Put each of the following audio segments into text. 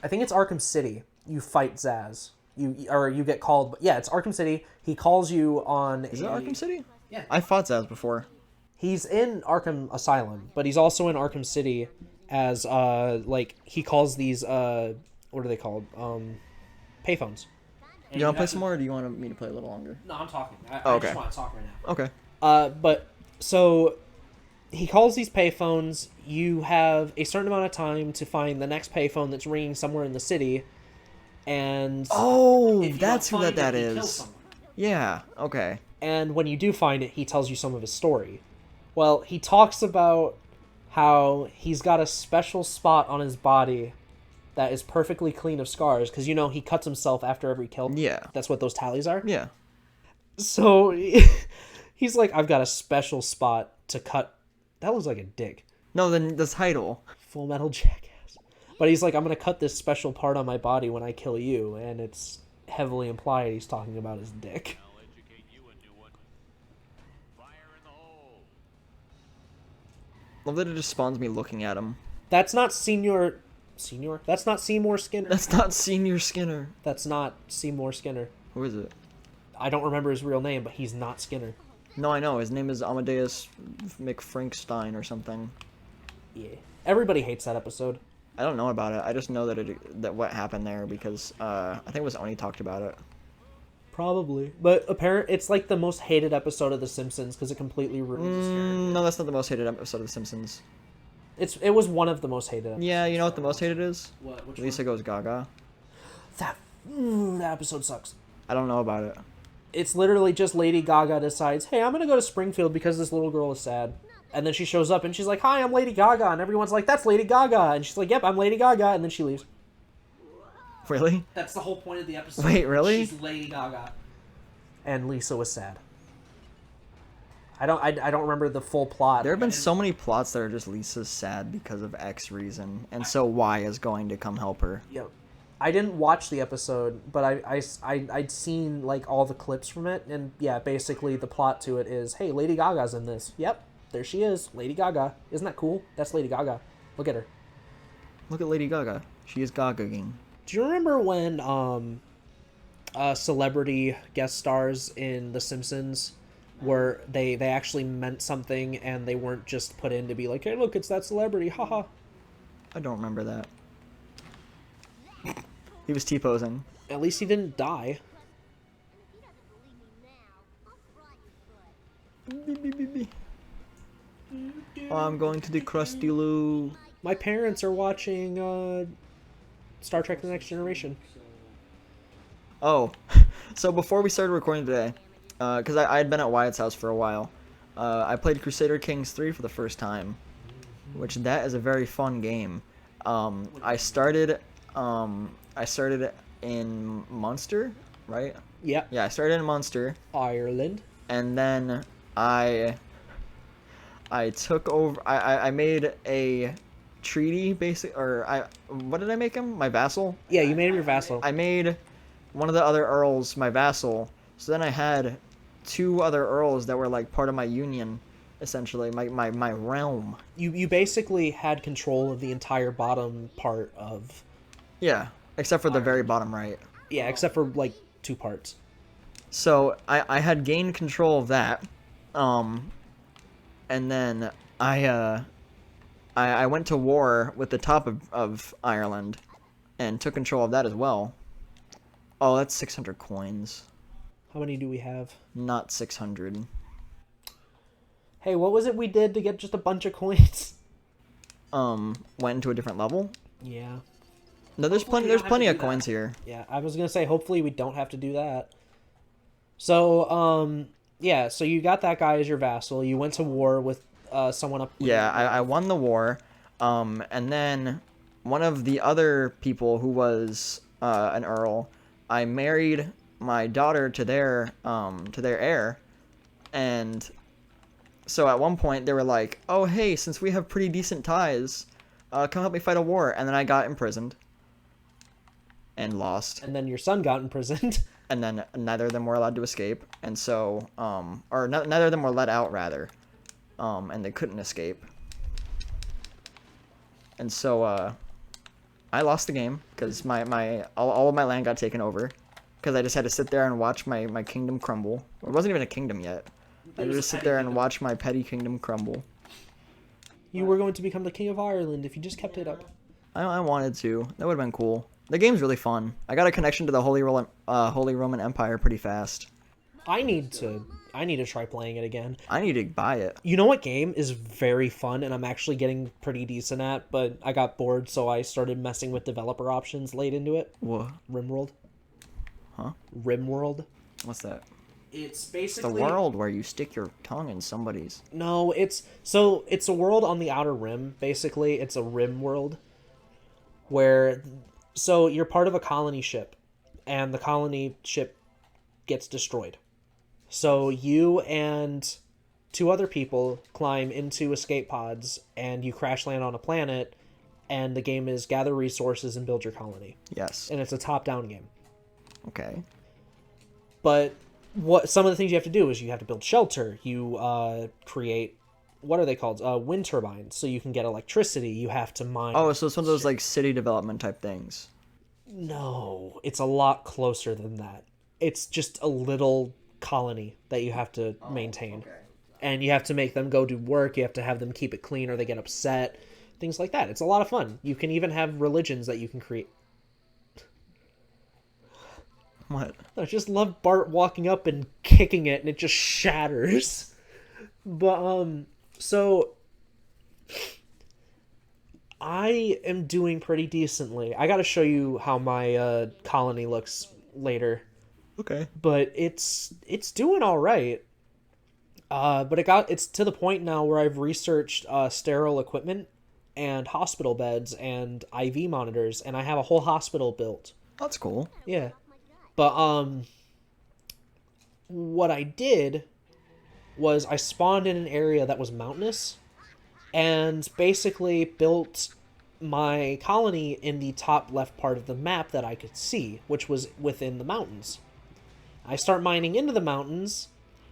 I think it's Arkham City. You fight Zaz. You get called. But yeah, it's Arkham City. He calls you on. Is it Arkham City? Yeah. I fought Zaz before. He's in Arkham Asylum, but he's also in Arkham City as like he calls these what are they called? Payphones. You want to play some more, or do you want me to play a little longer? No, I'm talking. I Okay. just want to talk right now. Okay. But so he calls these payphones. You have a certain amount of time to find the next payphone that's ringing somewhere in the city, and Oh, if you that's don't who find that it, he kills is. someone. Yeah. Okay. And when you do find it, he tells you some of his story. Well, he talks about how he's got a special spot on his body that is perfectly clean of scars, because he cuts himself after every kill. Yeah. That's what those tallies are. Yeah. So he's like, I've got a special spot to cut. That looks like a dick. No, then the title. Full Metal Jackass. But he's like, I'm going to cut this special part on my body when I kill you, and it's heavily implied he's talking about his dick. Love that it just spawns me looking at him. That's not Senior... Senior? That's not Seymour Skinner. That's not Senior Skinner. That's not Seymour Skinner. Who is it? I don't remember his real name, but he's not Skinner. No, I know. His name is Amadeus McFrankstein or something. Yeah. Everybody hates that episode. I don't know about it. I just know that what happened there because I think it was Oni talked about it. Probably. But it's like the most hated episode of The Simpsons because it completely ruins his character. No, that's not the most hated episode of The Simpsons. It was one of the most hated episodes. Yeah, you know what the most hated is? What? Which Lisa Goes Gaga. That episode sucks. I don't know about it. It's literally just Lady Gaga decides, hey, I'm going to go to Springfield because this little girl is sad. And then she shows up and she's like, hi, I'm Lady Gaga. And everyone's like, that's Lady Gaga. And she's like, yep, I'm Lady Gaga. And then she leaves. Really? That's the whole point of the episode. Wait, really? She's Lady Gaga. And Lisa was sad. I don't remember the full plot. There have been so many plots that are just Lisa's sad because of X reason, and so Y is going to come help her. Yep. I didn't watch the episode, but I'd seen like all the clips from it, and yeah, basically the plot to it is, hey, Lady Gaga's in this. Yep, there she is, Lady Gaga. Isn't that cool? That's Lady Gaga. Look at her. Look at Lady Gaga. She is Gaga-ing. Do you remember when celebrity guest stars in The Simpsons where they actually meant something and they weren't just put in to be like, hey, look, it's that celebrity, haha. I don't remember that. He was T-posing. At least he didn't die. I'm going to the Krusty Loo. My parents are watching Star Trek The Next Generation. Oh, so before we started recording today, because I had been at Wyatt's house for a while, I played Crusader Kings 3 for the first time, which that is a very fun game. I started in Munster, right? Yeah. Yeah, I started in Munster, Ireland. and then I took over. I made a treaty, what did I make him? My vassal. Yeah, you made him your vassal. I made one of the other earls my vassal. So then I had two other earls that were like part of my union, essentially, my realm. You basically had control of the entire bottom part of... Yeah, except for the very bottom right. Yeah, except for like 2 parts. So I had gained control of that, and then I went to war with the top of Ireland, and took control of that as well. Oh, that's 600 coins. How many do we have? Not 600. Hey, what was it we did to get just a bunch of coins? Went into a different level. Yeah. No, there's Hopefully plenty. we There's don't have plenty to of do that. coins here. Yeah, I was gonna say hopefully we don't have to do that. So, yeah, so you got that guy as your vassal. You went to war with someone up. Yeah, I won the war, and then one of the other people who was an earl, I married my daughter to their heir, and so at one point they were like, "Oh, hey, since we have pretty decent ties, come help me fight a war," and then I got imprisoned and lost. And then your son got imprisoned. And then neither of them were allowed to escape, and so, neither of them were let out, rather, and they couldn't escape. And so, I lost the game because all of my land got taken over because I just had to sit there and watch my kingdom crumble. It wasn't even a kingdom yet. I had to just sit there and watch my petty kingdom crumble. You were going to become the king of Ireland if you just kept it up. I wanted to. That would have been cool. The game's really fun. I got a connection to the Holy Roman Empire pretty fast. I need to try playing it again. I need to buy it. You know what game is very fun and I'm actually getting pretty decent at, but I got bored, so I started messing with developer options late into it. What? RimWorld. Huh? RimWorld. What's that? It's basically the world where you stick your tongue in somebody's. No, it's a world on the outer rim, basically. It's a rim world where you're part of a colony ship and the colony ship gets destroyed. So you and 2 other people climb into escape pods and you crash land on a planet, and the game is gather resources and build your colony. Yes. And it's a top-down game. Okay. But some of the things you have to do is you have to build shelter. You create, what are they called? Wind turbines, so you can get electricity. You have to mine. Oh, so it's one of those like city development type things. No, it's a lot closer than that. It's just a little colony that you have to maintain. Okay. And you have to make them go do work. You have to have them keep it clean or they get upset. Things like that. It's a lot of fun. You can even have religions that you can create. What? I just love Bart walking up and kicking it and it just shatters. But, so I am doing pretty decently. I gotta show you how my colony looks later. Okay. But it's doing all right. But it's to the point now where I've researched sterile equipment and hospital beds and IV monitors, and I have a whole hospital built. That's cool. Yeah. But what I did was I spawned in an area that was mountainous and basically built my colony in the top left part of the map that I could see, which was within the mountains. I start mining into the mountains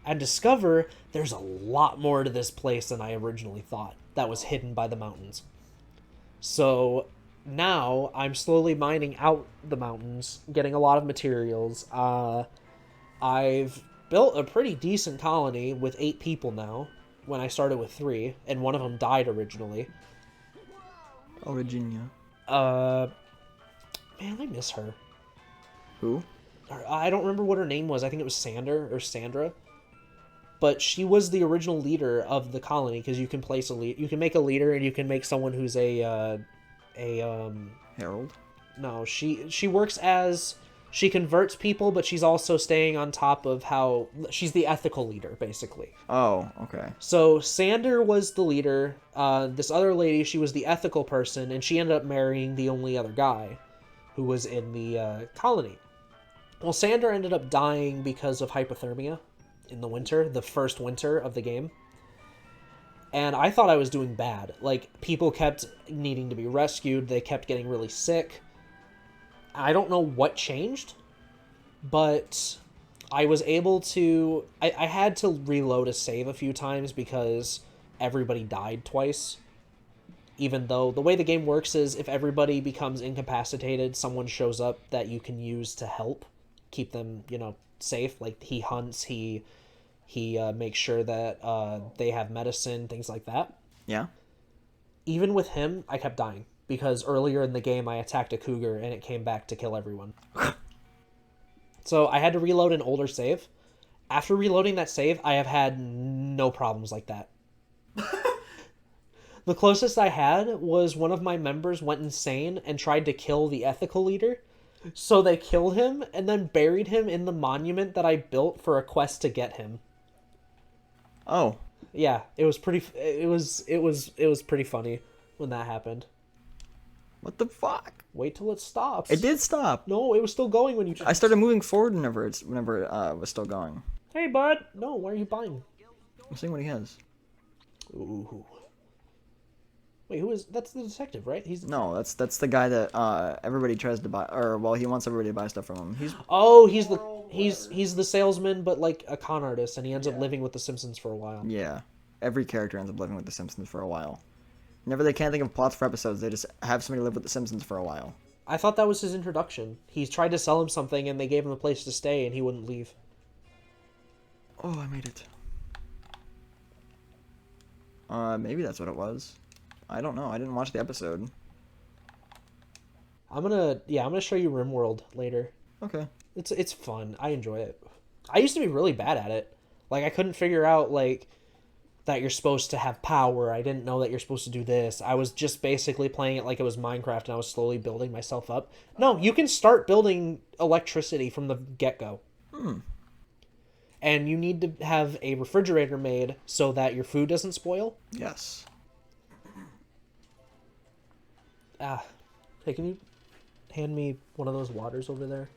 and discover there's a lot more to this place than I originally thought that was hidden by the mountains. So now I'm slowly mining out the mountains, getting a lot of materials. I've built a pretty decent colony with 8 people now, when I started with 3, and one of them died originally. Oh, Virginia. Man, I miss her. Who? I don't remember what her name was. I think it was Sander or Sandra. But she was the original leader of the colony, because you can place you can make a leader, and you can make someone who's a Harold? No, she works as, she converts people, but she's also staying on top of how she's the ethical leader, basically. Oh, okay. So Sander was the leader. This other lady, she was the ethical person, and she ended up marrying the only other guy who was in the colony. Well, Sander ended up dying because of hypothermia in the winter, the first winter of the game. And I thought I was doing bad. Like, people kept needing to be rescued. They kept getting really sick. I don't know what changed, but I was able to... I had to reload a save a few times because everybody died twice. Even though the way the game works is if everybody becomes incapacitated, someone shows up that you can use to help keep them, safe. Like, he hunts, he makes sure that they have medicine, things like that. Yeah. Even with him, I kept dying. Because earlier in the game, I attacked a cougar, and it came back to kill everyone. So I had to reload an older save. After reloading that save, I have had no problems like that. The closest I had was one of my members went insane and tried to kill the ethical leader. So they killed him, and then buried him in the monument that I built for a quest to get him. Oh. Yeah, it was pretty funny when that happened. What the fuck? Wait till it stops. It did stop. No, it was still going when you... I started moving forward whenever it was still going. Hey, bud. No, why are you buying? I'm seeing what he has. Ooh. Wait, who is... That's the detective, right? No, that's the guy that everybody tries to buy... Or, well, he wants everybody to buy stuff from him. He's the salesman, but like a con artist, and he ends up living with the Simpsons for a while. Yeah. Every character ends up living with the Simpsons for a while. Whenever they can't think of plots for episodes, they just have somebody live with the Simpsons for a while. I thought that was his introduction. He tried to sell him something, and they gave him a place to stay, and he wouldn't leave. Oh, I made it. Maybe that's what it was. I don't know. I didn't watch the episode. I'm gonna show you RimWorld later. Okay. It's fun. I enjoy it. I used to be really bad at it. Like, I couldn't figure out, like, that you're supposed to have power. I didn't know that you're supposed to do this. I was just basically playing it like it was Minecraft, and I was slowly building myself up. No, you can start building electricity from the get-go. And you need to have a refrigerator made so that your food doesn't spoil. Yes. Hey, can you hand me one of those waters over there?